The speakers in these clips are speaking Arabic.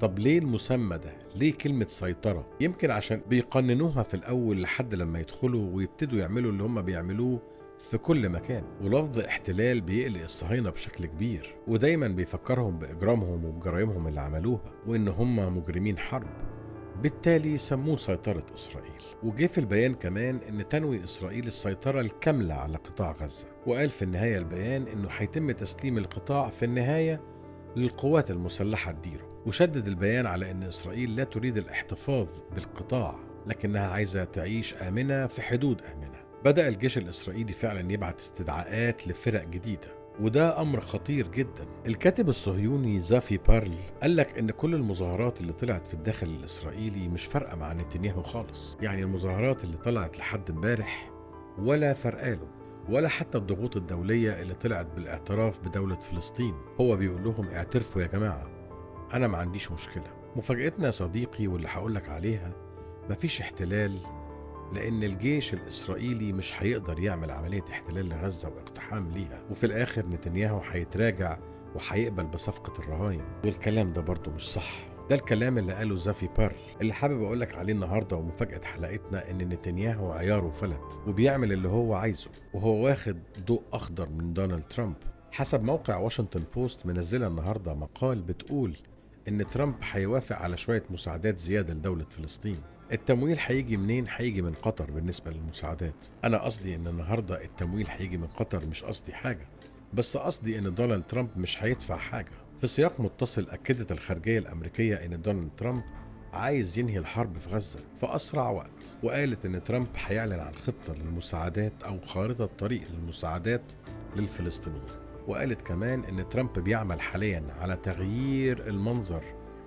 طب ليه المسمى ده؟ ليه كلمة سيطرة؟ يمكن عشان بيقننوها في الأول لحد لما يدخلوا ويبتدوا يعملوا اللي هم بيعملوه في كل مكان. ولفظ احتلال بيقلق الصهاينة بشكل كبير، ودايما بيفكرهم بإجرامهم وبجرايمهم اللي عملوها وإن هم مجرمين حرب، بالتالي سموه سيطرة إسرائيل. وجه في البيان كمان إن تنوي إسرائيل السيطرة الكاملة على قطاع غزة، وقال في النهاية البيان إنه هيتم تسليم القطاع في النهاية للقوات المسلحة الديرة. وشدد البيان على أن إسرائيل لا تريد الاحتفاظ بالقطاع، لكنها عايزة تعيش آمنة في حدود آمنة. بدأ الجيش الإسرائيلي فعلا يبعت استدعاءات لفرق جديدة، وده أمر خطير جدا. الكاتب الصهيوني زافي بارل قال لك إن كل المظاهرات اللي طلعت في الداخل الإسرائيلي مش فارقة مع نتنياهو خالص. يعني المظاهرات اللي طلعت لحد امبارح ولا فرقاله، ولا حتى الضغوط الدولية اللي طلعت بالاعتراف بدولة فلسطين. هو بيقول لهم اعترفوا يا جماعة، أنا ما عنديش مشكلة. مفاجأتنا يا صديقي واللي هقولك عليها، مفيش احتلال، لأن الجيش الإسرائيلي مش هيقدر يعمل عملية احتلال لغزة واقتحام ليها، وفي الآخر نتنياهو هيتراجع وهيقبل بصفقة الرهاين. والكلام ده برضه مش صح. ده الكلام اللي قاله زافي بارل، اللي حابب أقولك عليه النهاردة. ومفاجأة حلقتنا إن نتنياهو عياره فلت وبيعمل اللي هو عايزه، وهو واخد ضوء أخضر من دونالد ترامب. حسب موقع واشنطن بوست منزلة النهاردة مقال بتقول إن ترامب هيوافق على شوية مساعدات زيادة لدولة فلسطين. التمويل هيجي منين؟ هيجي من قطر. بالنسبة للمساعدات، أنا قصدي إن النهاردة التمويل هيجي من قطر، مش قصدي حاجة، بس قصدي إن دونالد ترامب مش هيدفع حاجة. في سياق متصل أكدت الخارجية الأمريكية إن دونالد ترامب عايز ينهي الحرب في غزة في أسرع وقت، وقالت إن ترامب هيعلن عن خطة للمساعدات أو خارطة طريق للمساعدات للفلسطينيين. وقالت كمان إن ترامب بيعمل حاليا على تغيير المنظر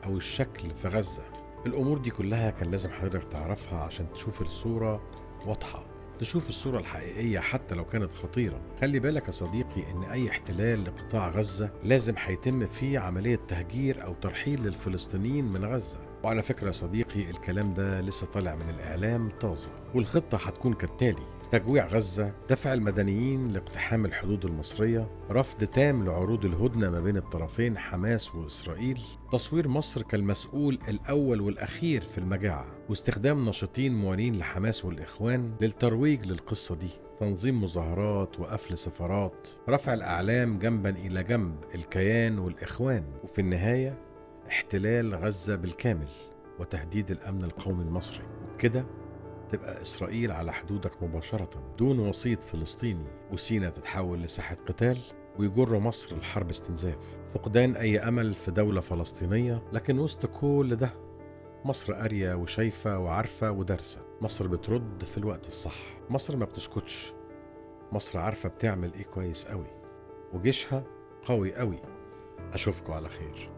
أو الشكل في غزة. الأمور دي كلها كان لازم حضرتك تعرفها عشان تشوف الصورة واضحة، تشوف الصورة الحقيقية حتى لو كانت خطيرة. خلي بالك يا صديقي إن أي احتلال لقطاع غزة لازم هيتم فيه عملية تهجير أو ترحيل للفلسطينيين من غزة. وعلى فكرة يا صديقي، الكلام ده لسه طالع من الإعلام طازة، والخطة هتكون كالتالي: تجويع غزة، دفع المدنيين لاقتحام الحدود المصرية، رفض تام لعروض الهدنة ما بين الطرفين حماس وإسرائيل، تصوير مصر كالمسؤول الأول والأخير في المجاعة، واستخدام ناشطين موالين لحماس والإخوان للترويج للقصة دي، تنظيم مظاهرات وقفل سفارات، رفع الأعلام جنبا إلى جنب الكيان والإخوان، وفي النهاية احتلال غزة بالكامل وتهديد الأمن القومي المصري. وكده تبقى إسرائيل على حدودك مباشرة دون وسيط فلسطيني، وسيناء تتحول لساحة قتال، ويجر مصر لحرب استنزاف، فقدان أي أمل في دولة فلسطينية. لكن وسط كل ده مصر قارية وشايفة وعارفة ودارسة. مصر بترد في الوقت الصح، مصر ما بتسكتش، مصر عارفة بتعمل إيه كويس قوي، وجيشها قوي قوي. أشوفكوا على خير.